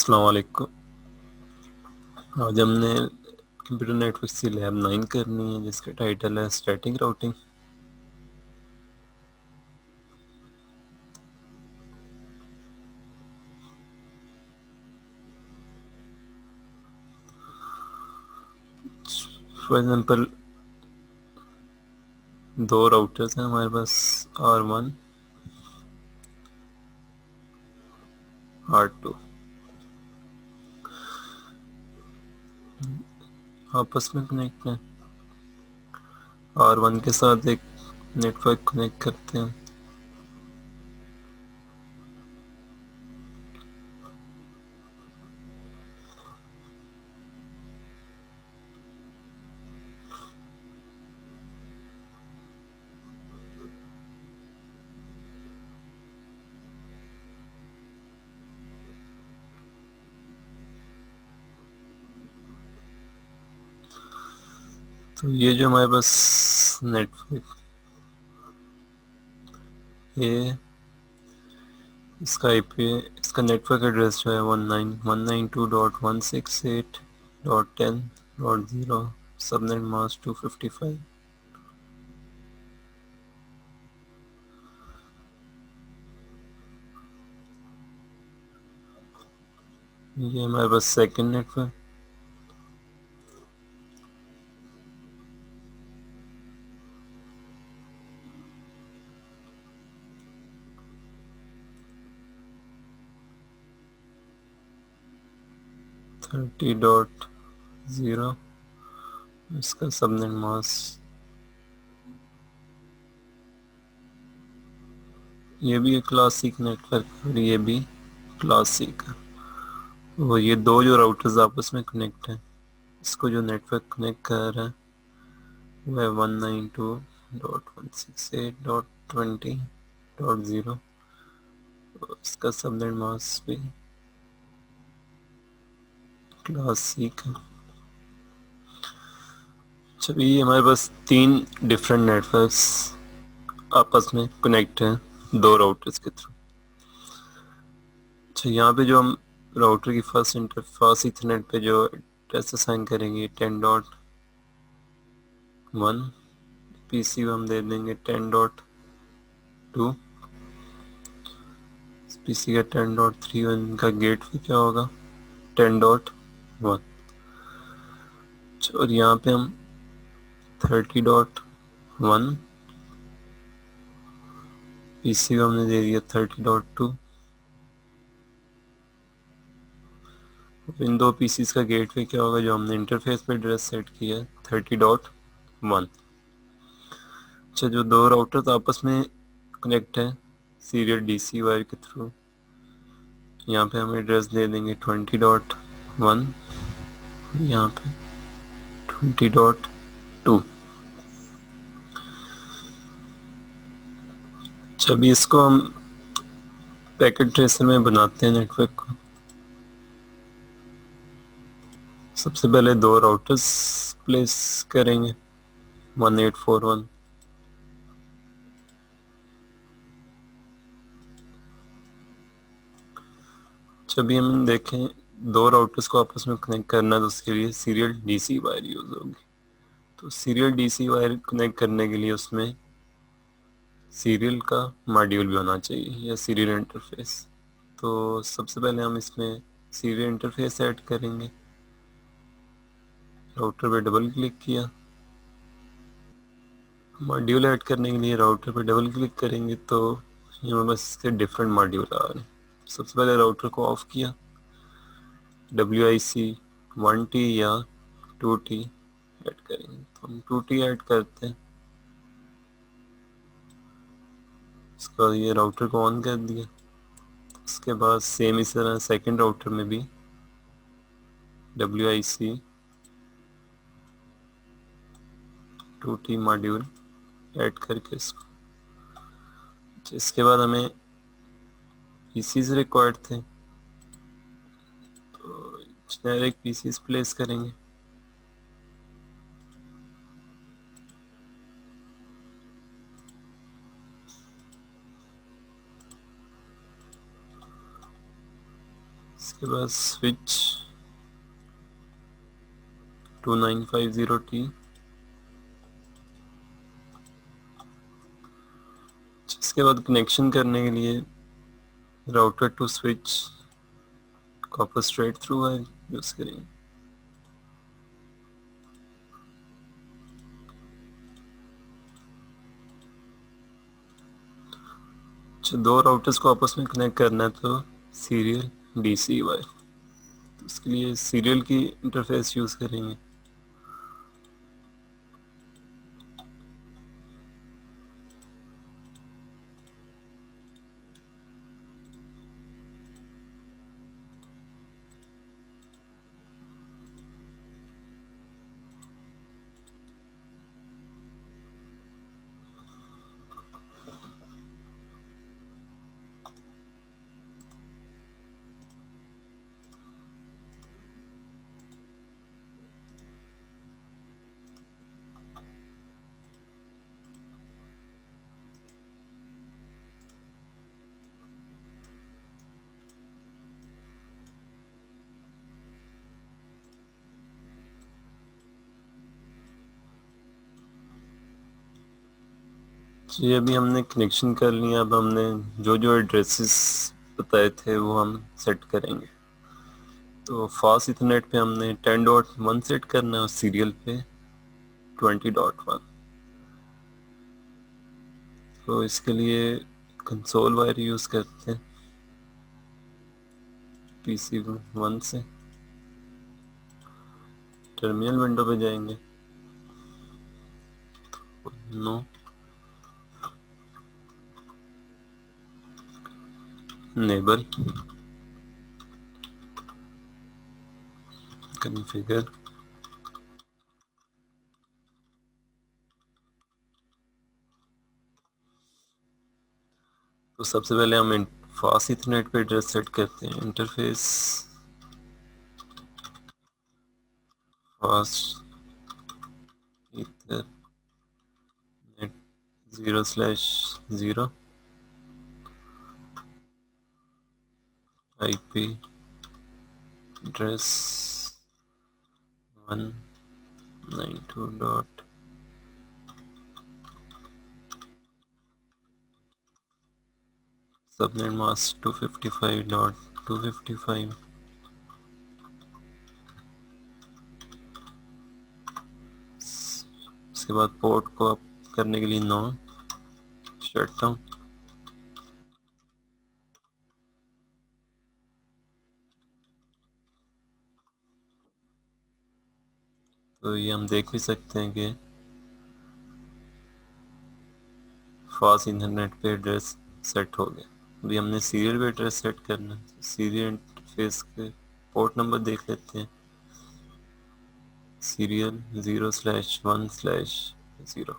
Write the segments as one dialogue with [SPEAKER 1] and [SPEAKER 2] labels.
[SPEAKER 1] अस्सलाम वालेकुम। आज हमने कंप्यूटर नेटवर्क की लैब 9 करनी है जिसका टाइटल है स्टैटिक राउटिंग। फॉर एग्जांपल दो राउटर्स हैं हमारे पास, R1 R2 आपस में कनेक्ट हैं। R1 के साथ एक नेटवर्क कनेक्ट करते हैं। तो ये जो हमारे पास नेटवर्क ये इसका IP इसका नेटवर्क एड्रेस जो है 19192.168.10.0 सबनेट मास्क 255। ये हमारे पास सेकंड नेटवर्क 30.0 इसका सबनेट मास्क। ये भी एक क्लासिक नेटवर्क और ये भी क्लासिक है। वो ये दो जो राउटर्स आपस में कनेक्ट हैं, इसको जो नेटवर्क कनेक्ट कर रहा है वो है 192.168.20.0। इसका सबनेट मास्क भी क्लासिक है। चलिए हमारे पास तीन डिफरेंट नेटवर्क्स आपस में कनेक्ट हैं दो राउटर्स के थ्रू। अच्छा, यहाँ पे जो हम राउटर की फर्स्ट इंटरफेस इथरनेट पे जो एड्रेस असाइन करेंगे 10.1, पीसी हम दे देंगे 10.2, पीसी का 10.3 और इनका गेट पे क्या होगा 10.1। और यहाँ पे हम 30.1, पीसी को हमने दे दिया 30.2। इन दो पीसीस का गेट पे क्या होगा जो हमने इंटरफेस पे एड्रेस सेट किया है 30.1। अच्छा, जो दो राउटर्स आपस में कनेक्ट है सीरियल डीसी वायर के थ्रू, यहाँ पे हम एड्रेस दे देंगे 20.1, यहाँ पे 20.2। अच्छा, अभी इसको हम पैकेट ट्रेसर में बनाते हैं नेटवर्क को। सबसे पहले दो राउटर्स प्लेस करेंगे 1841। जब भी हम देखें दो राउटर्स को आपस में कनेक्ट करना तो उसके लिए सीरियल डीसी वायर यूज होगी। तो सीरियल डीसी वायर कनेक्ट करने के लिए उसमें सीरियल का मॉड्यूल भी होना चाहिए या सीरियल इंटरफेस। तो सबसे पहले हम इसमें सीरियल इंटरफेस ऐड करेंगे। राउटर पे डबल क्लिक किया, मॉड्यूल ऐड करने के लिए राउटर पे डबल क्लिक करेंगे तो यहाँ बस इसके डिफरेंट मॉड्यूल आ रहे हैं। सबसे पहले राउटर को ऑफ किया, WIC 1T या 2T ऐड करेंगे तो हम 2T ऐड करते हैं। इसका ये राउटर को ऑन कर दिया। उसके बाद सेम इस तरह सेकंड राउटर में भी WIC 2T मॉड्यूल ऐड करके इसके बाद हमें पीसीज रिक्वायर्ड थे तो जेनेरिक पीसीज प्लेस करेंगे। इसके बाद स्विच 2950T। इसके बाद कनेक्शन करने के लिए router to switch copper straight through wire use करेंगे। अच्छा, दो राउटर्स को आपस में कनेक्ट करना है तो सीरियल डीसी वायर, तो इसके लिए सीरियल की इंटरफेस यूज करेंगे। जी अभी हमने कनेक्शन कर लिया। अब हमने जो जो एड्रेसेस बताए थे वो हम सेट करेंगे। तो फास्ट इथरनेट पे हमने 10.1 सेट करना है और सीरियल पे 20.1। तो इसके लिए कंसोल वायर यूज़ करते हैं PC1 से। टर्मिनल विंडो पे जाएंगे, नो नेबल कॉन्फ़िगर। तो सबसे पहले हम फास्ट इथरनेट पे एड्रेस सेट करते हैं। Interface fast Ethernet 0/0 IP address 192 dot subnet mask 255.255। उसके बाद पोर्ट को अप करने के लिए नो शट डाउन। तो ये हम देख भी सकते हैं कि फास्ट इंटरनेट पे एड्रेस सेट हो गया। अभी हमने सीरियल पे एड्रेस सेट करना है। सीरियल इंटरफेस के पोर्ट नंबर देख लेते हैं। सीरियल 0/1/0।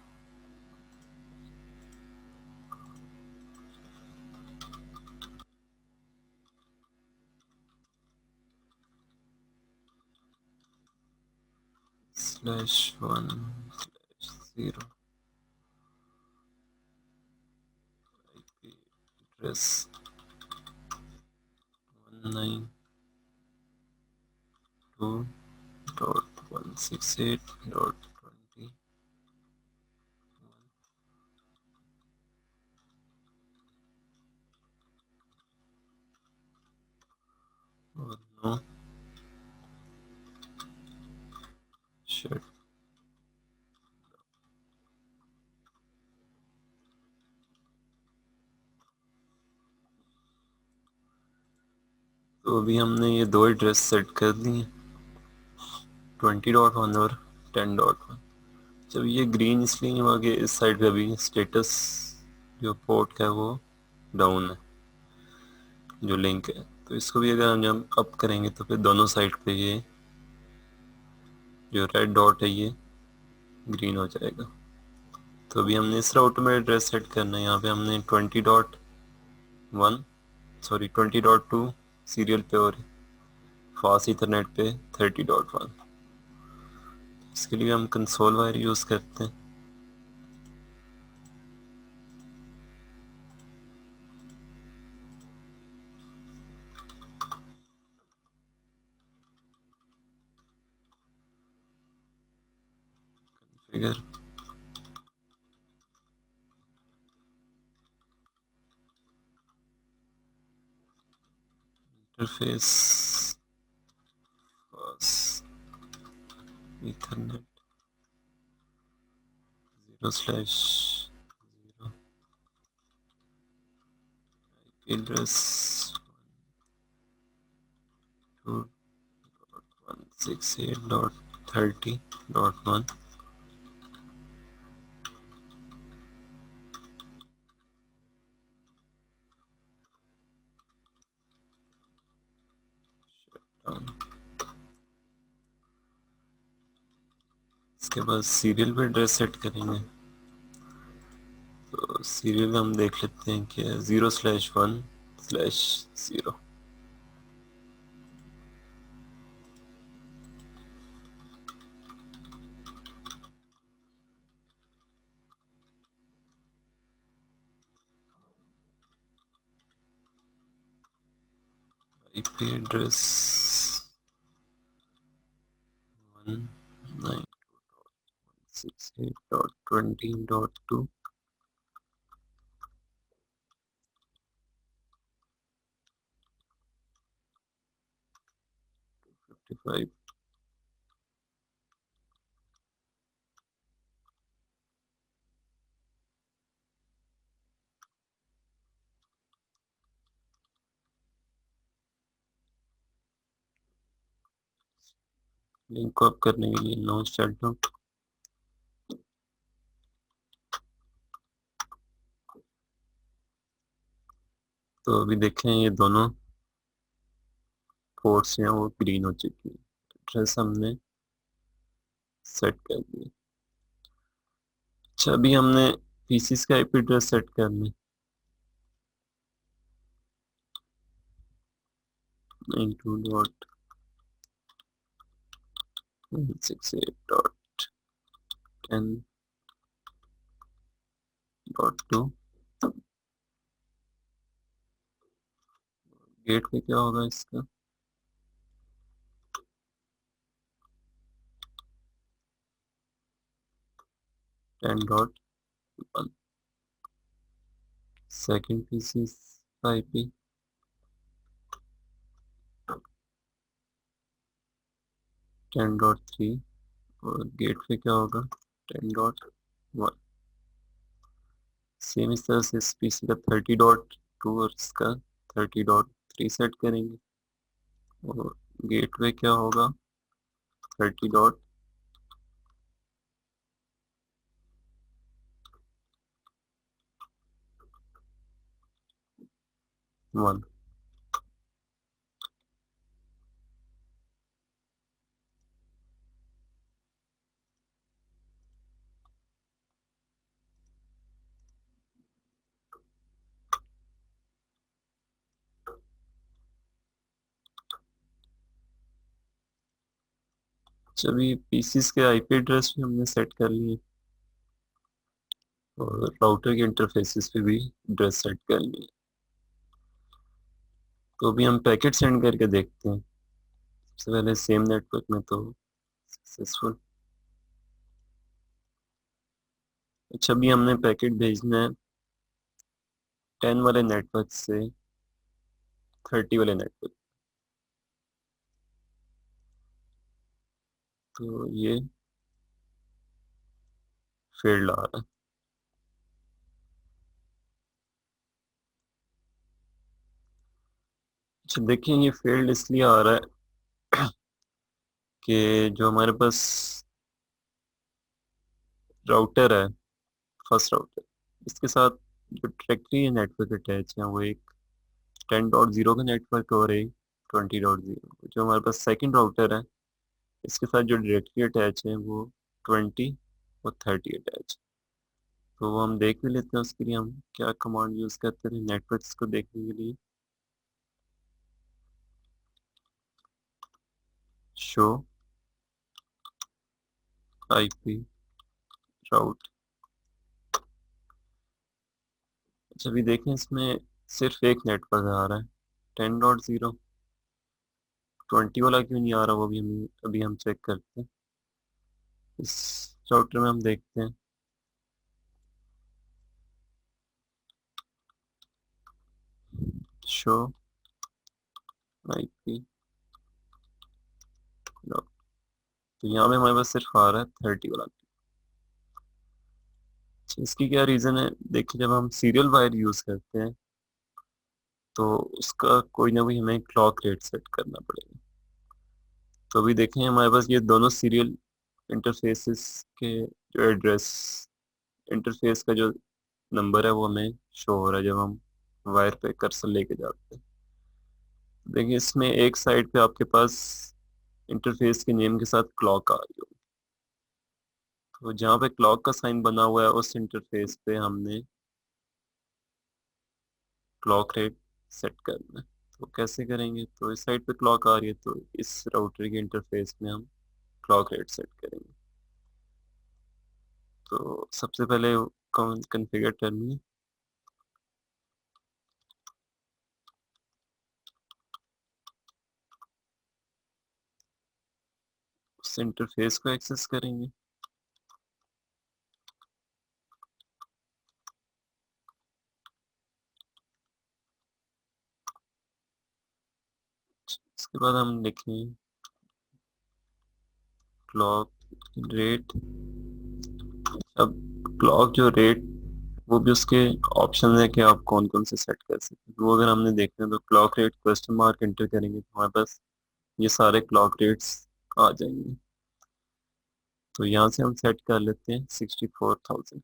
[SPEAKER 1] /1/0 IP एड्रेस 192.168.20 और नो शट। तो अभी हमने ये दो एड्रेस सेट कर दिए, 20.1 और 10.1। जब ये ग्रीन इसलिए हुआ कि इस साइड का भी स्टेटस जो पोर्ट का है वो डाउन है, जो लिंक है। तो इसको भी अगर हम जब अप करेंगे तो फिर दोनों साइड पे ये जो रेड डॉट है ये ग्रीन हो जाएगा। तो अभी हमने इस राउटर में एड्रेस सेट करना है। यहाँ पे हमने 20.2 सीरियल पे और फास्ट इथरनेट पे 30.1। इसके लिए हम कंसोल वायर यूज़ करते हैं। फिगर इंटरफेस ईथरनेट 0/0 एड्रेस 2.168.30.1 इसके बाद सीरियल पे एड्रेस सेट करेंगे। तो सीरियल हम देख लेते हैं कि 0/1/0 IP एड्रेस 192.168.20.2 55 लिंक को अप करने के लिए नो शटडाउन। तो अभी देखें ये दोनों पोर्ट्स हैं वो ग्रीन हो चुकी है। एड्रेस हमने सेट कर दिया। अच्छा अभी हमने पीसीस का आईपी एड्रेस सेट करना है 92.168.10.2 गेट पे क्या होगा इसका 10.1 सेकेंड पीसीस आईपी 10.3 और गेट पे क्या होगा 10.1। सेम इस तरह से इस पीसी का 30.2 और इसका 30.3 सेट करेंगे और गेट पे क्या होगा 30.1। अभी पीसीस के आईपी एड्रेस भी हमने सेट कर लिए और राउटर के इंटरफेसेस पे भी एड्रेस सेट कर लिए। तो अभी हम पैकेट सेंड करके देखते हैं। सबसे पहले सेम नेटवर्क में तो सक्सेसफुल। अच्छा अभी हमने पैकेट भेजना है 10 वाले नेटवर्क से 30 वाले नेटवर्क। तो ये फेल्ड आ रहा है। अच्छा देखिए ये फेल्ड इसलिए आ रहा है कि जो हमारे पास राउटर है फर्स्ट राउटर इसके साथ जो डायरेक्टली नेटवर्क अटैच है वो एक 10.0 का नेटवर्क और एक 20.0। जो हमारे पास सेकंड राउटर है इसके साथ जो डायरेक्टली अटैच है वो 20 और 30 अटैच। तो वो हम देख भी लेते हैं। उसके लिए हम क्या कमांड यूज़ करते हैं नेटवर्क्स को देखने के लिए शो आईपी राउट। अच्छा अभी देखें इसमें सिर्फ एक नेटवर्क आ रहा है 10.0। 20 वाला क्यों नहीं आ रहा वो भी हम अभी हम चेक करते हैं। इस राउटर में हम देखते हैं शो आईपी। तो यहाँ पे हमारे पास सिर्फ आ रहा है 30 वाला। अच्छा, इसकी क्या रीज़न है? देखिए, जब हम सीरियल वायर यूज़ करते हैं तो उसका कोई ना कोई हमें क्लॉक रेट सेट करना पड़ेगा। तो अभी देखें हमारे पास ये दोनों सीरियल इंटरफेसेस के जो एड्रेस इंटरफेस का जो नंबर है वो हमें शो हो रहा है जब हम वायर पे कर्सर लेके जाते हैं। देखिए, इसमें एक साइड पे आपके पास इंटरफेस के नेम के साथ क्लॉक आ रही हो। तो जहाँ पे क्लॉक का साइन बना हुआ है उस इंटरफेस पे हमने क्लॉक रेट सेट करना है। तो कैसे करेंगे? तो इस साइड पे क्लॉक आ रही है तो इस राउटर के इंटरफेस में हम क्लॉक रेट सेट करेंगे। तो सबसे पहले कौन कॉन्फ़िगर टर्मिनल, उस इंटरफेस को एक्सेस करेंगे। इसके बाद हम लिखें क्लॉक रेट। अब क्लॉक जो रेट, वो भी उसके ऑप्शन है कि आप कौन कौन से सेट कर सकते हैं। वो अगर हमने देखना है तो clock rate question mark enter करेंगे तो हमारे पास ये सारे क्लॉक रेट्स आ जाएंगे। तो यहाँ से हम सेट कर लेते हैं 64,000।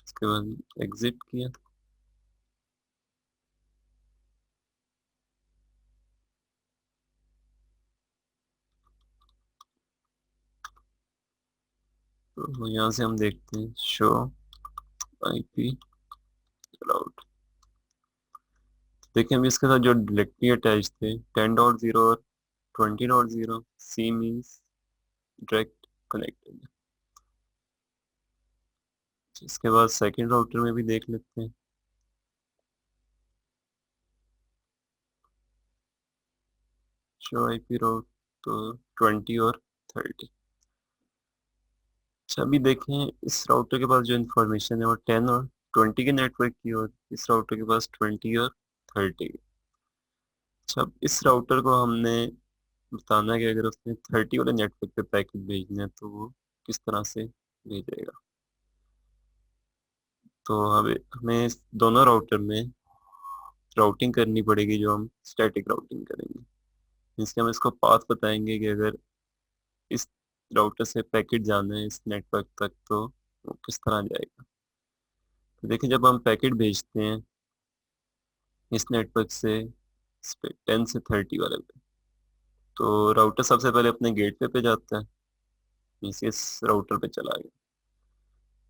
[SPEAKER 1] इसके बाद एग्जिट किया। तो यहाँ से हम देखते हैं शो आईपी अलाउड। देखिए, हम इसके साथ जो डायरेक्टली अटैच थे 10.0 और 20.0, सी मीन्स डायरेक्ट कनेक्टेड। इसके बाद सेकंड राउटर में भी देख लेते हैं शो आईपी राउट। तो 20 और 30। अच्छा, अभी देखें इस राउटर के पास जो इंफॉर्मेशन है वो 10 और 20 के नेटवर्क की, और इस राउटर के पास 20 और 30। अच्छा, अब इस राउटर को हमने बताना है कि अगर उसने 30 वाले नेटवर्क पे पैकेट भेजना है तो वो किस तरह से भेजेगा। तो हमें हमें इस दोनों राउटर में राउटिंग करनी पड़ेगी जो हम स्टैटिक राउटिंग करेंगे। इसके हम इसको पाथ बताएंगे कि अगर इस राउटर से पैकेट जाना है इस नेटवर्क तक तो वो किस तरह जाएगा। तो देखिए, जब हम पैकेट भेजते हैं इस नेटवर्क से इस पे 10 से 30 वाले पे, तो राउटर सबसे पहले अपने गेटवे पे जाता है, मीन्स इस राउटर पे चला गया।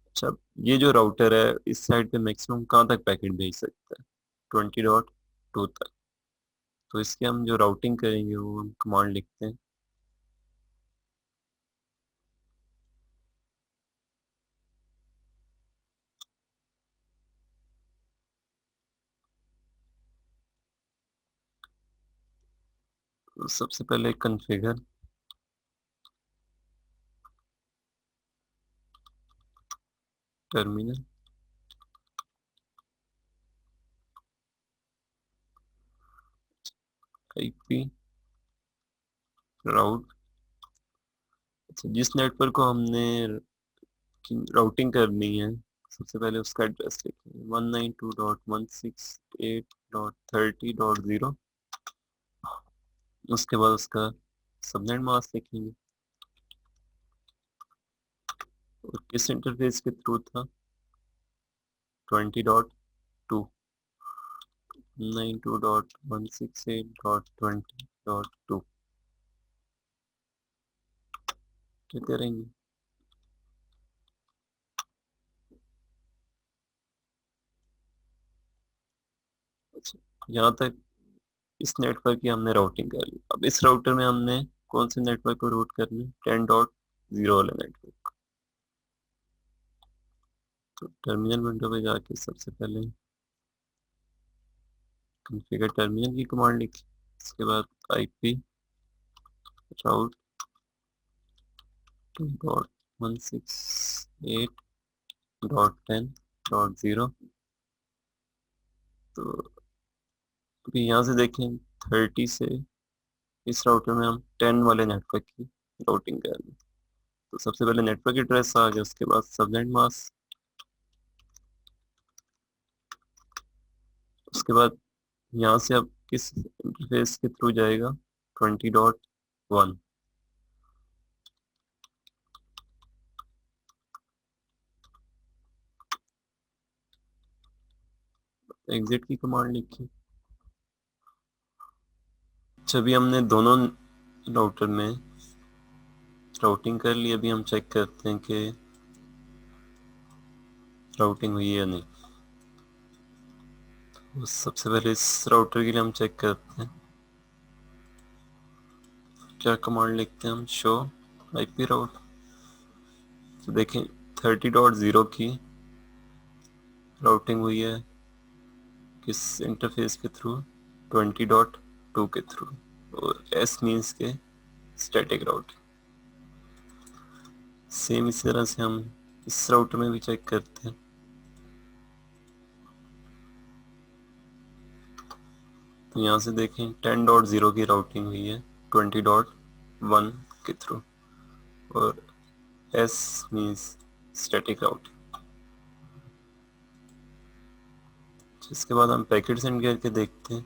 [SPEAKER 1] अच्छा, ये जो राउटर है इस साइड पे मैक्सिमम कहाँ तक पैकेट भेज सकता है? 20.2 तक। तो इसके हम जो राउटिंग करेंगे वो हम कमांड लिखते हैं तो सबसे पहले कॉन्फ़िगर टर्मिनल आईपी राउट। अच्छा, जिस नेटवर्क को हमने राउटिंग करनी है सबसे पहले उसका एड्रेस लिखेंगे 192.168.30.0। उसके बाद उसका सबनेट मास्क लिखेंगे और किस इंटरफेस के थ्रू था? 20.2, 192.168.20.2। क्या करेंगे? अच्छा, यहाँ तक इस नेटवर्क की हमने राउटिंग कर ली। अब इस राउटर में हमने कौन से नेटवर्क को रूट करना है? 10.0 वाले नेटवर्क। तो टर्मिनल विंडो पे जाके सबसे पहले कॉन्फ़िगर टर्मिनल की कमांड लिखी। इसके बाद आईपी राउट 2.168.10.0। तो अभी यहाँ से देखें 30 से इस राउटर में हम 10 वाले नेटवर्क की राउटिंग कर रहे हैं। तो सबसे पहले नेटवर्क एड्रेस आ गया, उसके बाद सबनेट मास्क, उसके बाद यहाँ से अब किस इंटरफेस के थ्रू जाएगा 20.1। एग्जिट की कमांड लिखी। अच्छा, अभी हमने दोनों राउटर में राउटिंग कर ली। अभी हम चेक करते हैं कि राउटिंग हुई है या नहीं। तो सबसे पहले इस राउटर के लिए हम चेक करते हैं, क्या कमांड लिखते हैं हम, शो आईपी राउट। तो देखें 30.0 की राउटिंग हुई है किस इंटरफेस के थ्रू, 20.2 के थ्रू, और एस मीन्स के स्टैटिक राउटिंग। सेम इसी तरह से हम इस राउटर में भी चेक करते हैं। तो यहाँ से देखें 10.0 की राउटिंग हुई है 20.1 के थ्रू, और एस मीन्स स्टैटिक राउटिंग। इसके बाद हम पैकेट सेंड करके देखते हैं।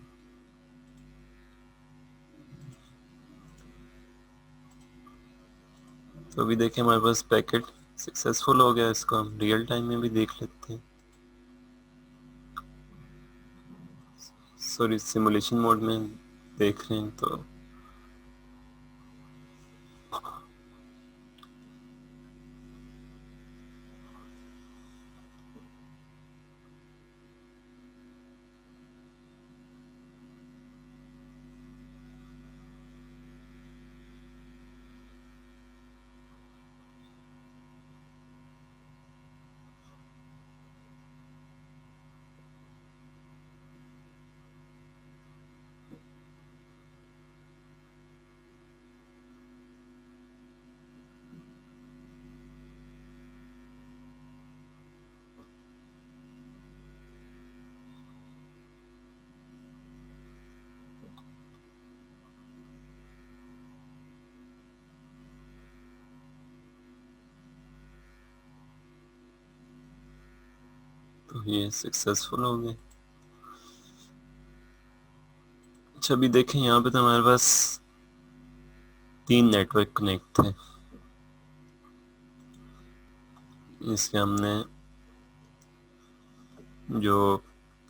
[SPEAKER 1] तो अभी देखें हमारे पास पैकेट सक्सेसफुल हो गया। इसको हम रियल टाइम में भी देख लेते हैं, सॉरी सिमुलेशन मोड में देख रहे हैं। तो ये सक्सेसफुल हो गए। अच्छा, अभी देखें यहाँ पे तो हमारे पास 3 नेटवर्क कनेक्ट थे। इसके हमने जो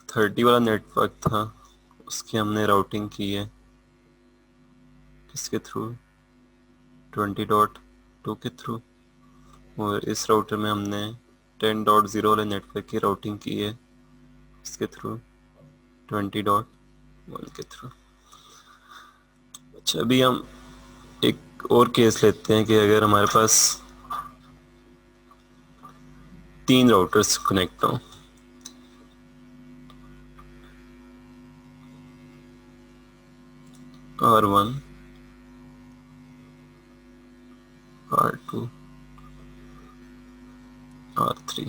[SPEAKER 1] 30 वाला नेटवर्क था उसकी हमने राउटिंग की है किसके थ्रू, 20.2 के थ्रू, और इस राउटर में हमने 10.0 वाले नेटवर्क की राउटिंग की है इसके थ्रू, 20.1 के थ्रू। अच्छा, अभी हम एक और केस लेते हैं कि अगर हमारे पास 3 राउटर्स कनेक्ट हों, R1, R2, R3।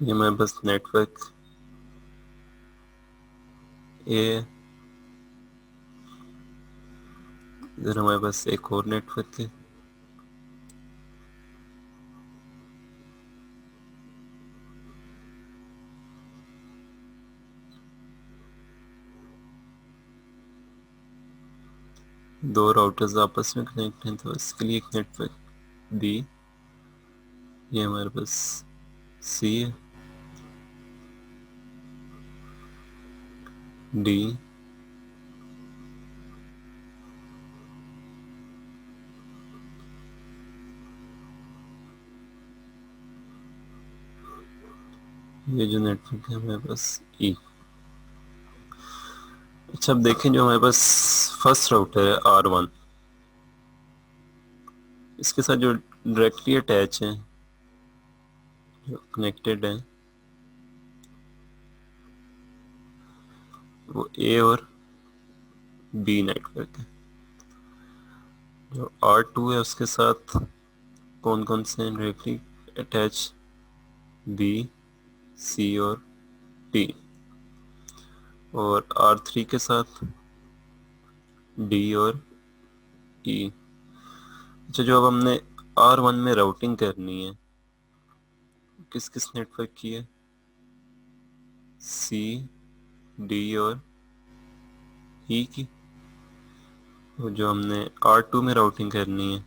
[SPEAKER 1] ये हमारे पास नेटवर्क ए, इधर हमारे पास एक और नेटवर्क है। दो राउटर्स आपस में कनेक्ट हैं, तो इसके लिए एक नेटवर्क बी, ये हमारे पास सी है, डी, ये जो नेटवर्क है हमारे पास ई। अच्छा, अब देखें जो हमारे पास फर्स्ट राउटर है R1, इसके साथ जो डायरेक्टली अटैच है, जो कनेक्टेड है, वो A और B नेटवर्क है। जो R2 है उसके साथ कौन कौन से हैं डायरेक्टली अटैच? B, C और D। और R3 के साथ D और E। अच्छा, जो अब हमने R1 में राउटिंग करनी है, किस किस नेटवर्क की है? C, D और E की। और जो हमने R2 में राउटिंग करनी है,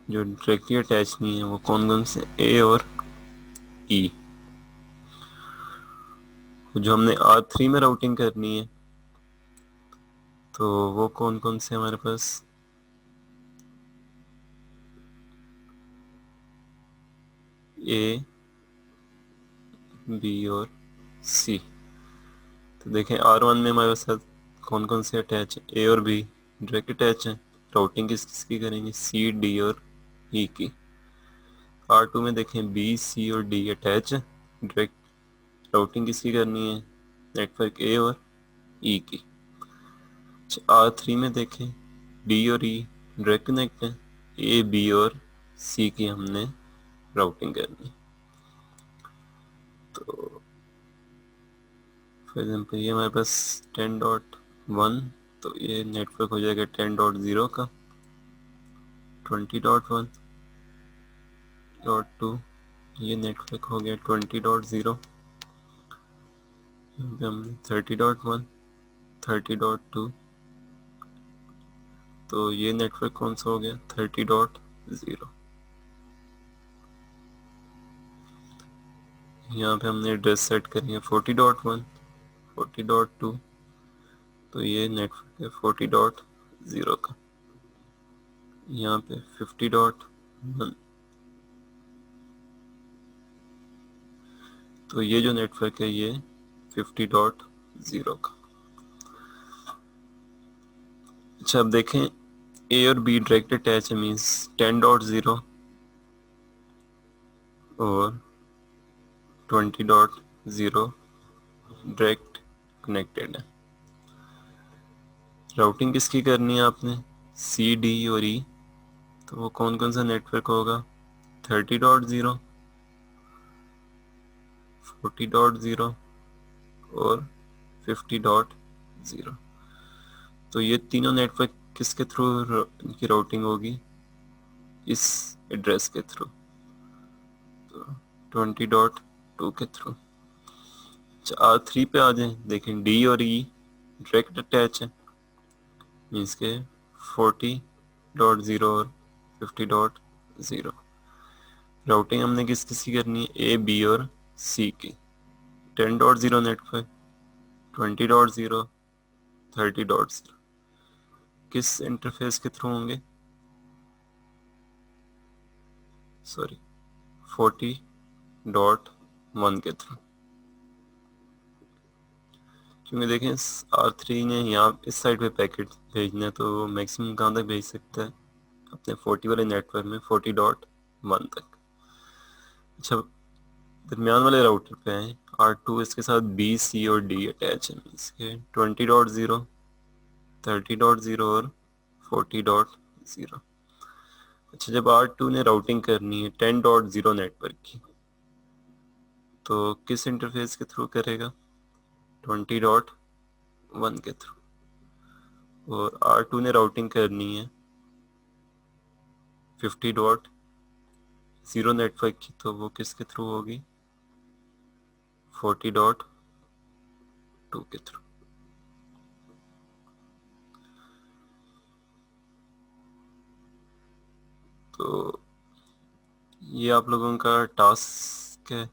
[SPEAKER 1] जो डायरेक्टली अटैच नहीं है, वो कौन कौन से? A और E। जो हमने R3 में राउटिंग करनी है, तो वो कौन कौन से हमारे पास? A, B और C। तो देखें R1 में हमारे साथ कौन कौन से अटैच है? A और B डायरेक्ट अटैच है। राउटिंग किस किस की करेंगे? C, D और E की। R2 में देखें B, C और D अटैच है, डायरेक्ट राउटिंग किसकी करनी है? नेटवर्क A और E की। R3 में देखें D और E डायरेक्ट कनेक्ट है, A, B और C की हमने राउटिंग करनी है। तो फॉर एग्जाम्पल ये हमारे पास 10.1, तो ये नेटवर्क हो जाएगा 10.0 का, 20.1.2 ये नेटवर्क हो गया 20.0, हमने 30.1, 30.2, तो ये नेटवर्क कौन सा हो गया? 30.0। यहाँ पे हमने एड्रेस सेट करी है 40.1, 40.2, तो ये नेटवर्क है 40.0 का। यहाँ पे 50.1, तो ये जो नेटवर्क है ये 50.0 का। अच्छा, अब देखें A और B डायरेक्ट अटैच है, मीन्स 10.0 और 20.0 डायरेक्ट कनेक्टेड है। राउटिंग किसकी करनी है आपने? C, D और E, तो वो कौन कौन सा नेटवर्क होगा? 30.0, 40.0 और 50.0। तो ये तीनों नेटवर्क किसके थ्रू इनकी राउटिंग होगी? इस एड्रेस के थ्रू, तो 20.2 के थ्रू। R3 पे आ जाए, देखें D और E डायरेक्ट अटैच है, मीन्स के 40.0 और 50.0। राउटिंग हमने किस किस की करनी है? A, B और C की। 10.0 नेटवर्क, 20.0, 30.0 किस इंटरफेस के थ्रू होंगे? सॉरी, 40.1 के थ्रू। क्योंकि देखें R3 ने यहाँ इस साइड पे पैकेट भेजना है, तो मैक्सिमम कहाँ तक भेज सकता है? अपने 40 वाले नेटवर्क में 40.1 तक। अच्छा, दरमियान वाले राउटर पे हैं R2, इसके साथ B, C और D अटैच है, इसके 20.0, 30.0 और 40.0। अच्छा, जब R2 ने राउटिंग करनी है 10.0 नेटवर्क की, तो किस इंटरफेस के थ्रू करेगा? 20.1 के थ्रू। और R2 ने राउटिंग करनी है 50.0 नेटवर्क की, तो वो किसके थ्रू होगी? 40.2 के थ्रू। तो ये आप लोगों का टास्क है।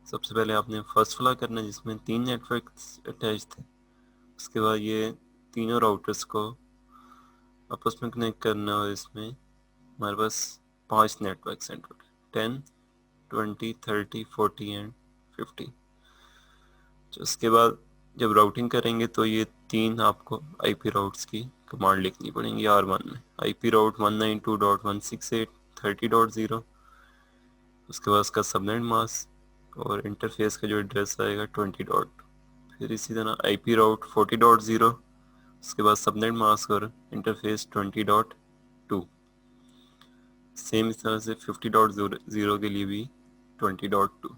[SPEAKER 1] सबसे पहले आपने फर्स्ट वाला करना है जिसमें 3 नेटवर्क अटैच थे। उसके बाद ये तीनों राउटर्स को आपस में कनेक्ट करना, और इसमें हमारे पास 5 नेटवर्क हैं टोटल, 10, 20, 30, 40 एंड 50। तो उसके बाद जब राउटिंग करेंगे तो ये 3 आपको आईपी राउट्स की कमांड लिखनी पड़ेंगी R1 में। आईपी राउट 192.168.30.0, उसके बाद उसका सबनेट मास्क और इंटरफेस का जो एड्रेस आएगा 20 डॉट, फिर इसी तरह आईपी राउट 40.0, उसके बाद सबनेट मास्क और इंटरफेस 20.2। सेम इस तरह से 50.0 के लिए भी 20.2।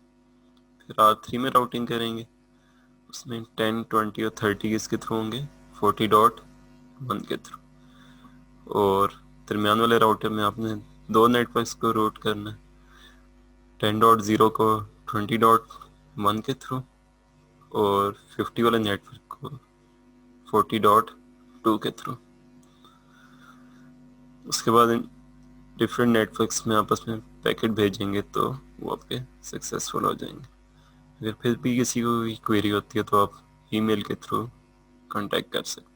[SPEAKER 1] फिर R3 में राउटिंग करेंगे, उसमें 10, 20 और 30 किसके थ्रू होंगे, 40.1 के थ्रू। और दरमियान वाले राउटर में आपने 2 नेटवर्क्स को रूट करना है, 10.0 को 20.1 के थ्रू और 50 वाले नेटवर्क को 40.2 के थ्रू। उसके बाद इन डिफरेंट नेटवर्क्स में आपस में पैकेट भेजेंगे तो वो आपके सक्सेसफुल हो जाएंगे। अगर फिर भी किसी को क्वेरी होती है तो आप ईमेल के थ्रू कांटेक्ट कर सकते हैं।